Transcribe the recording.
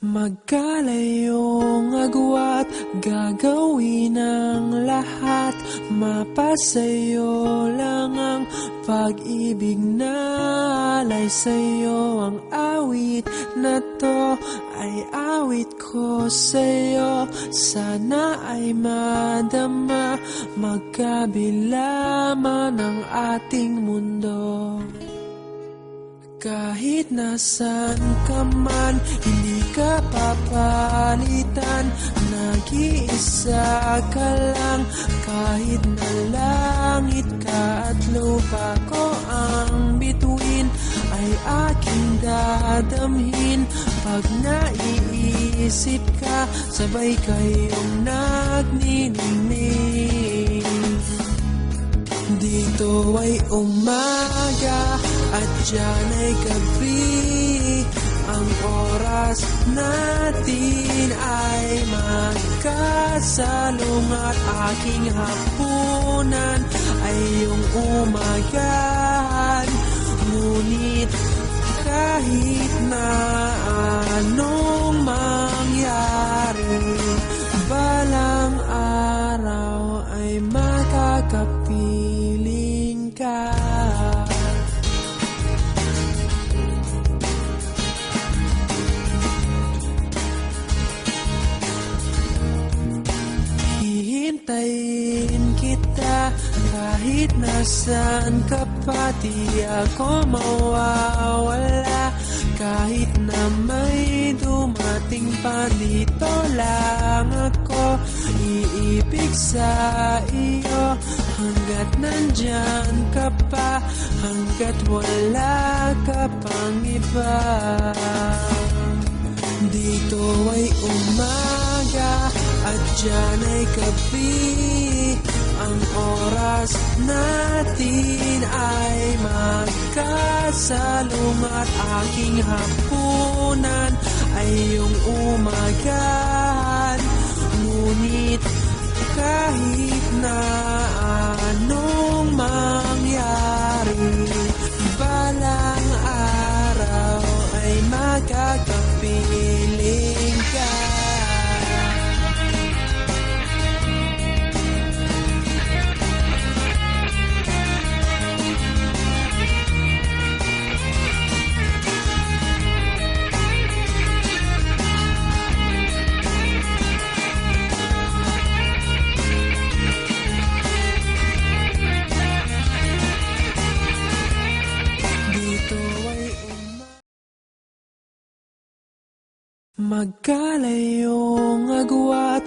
Magkalayong agwat, gagawin ang lahat. Mapasayo lang ang pag-ibig na alay sa'yo. Ang awit na to ay awit ko sa'yo. Sana ay madama, magkabila man ang ating mundo. Kahit nasan ka man, hindi ka papalitan. Nag-iisa ka lang, kahit na langit ka at lupa ko ang bituin, ay aking dadamhin. Pag naiisip ka, sabay kayong nagniningning. Dito ay umaga at dyan ay gabi. Ang oras natin ay magkasalong at aking hapunan ay iyong umagahan. Ngunit kahit na anong mangyari, balang araw ay makakapiling ka. Hihintayin kita kahit nasan ka pa, di ako mawawala. Kahit na may dumating pa, dito lang ako iibig sa iyo. Hanggat nandyan ka pa, hanggat wala ka pang iba. Dito ay umaga at dyan ay gabi. Ang oras natin ay magkasalong at aking hapunan ay iyong umagahan. Ngunit kahit na anong mangyari, balang araw ay magkakapiling ka. Magkalayong agwat.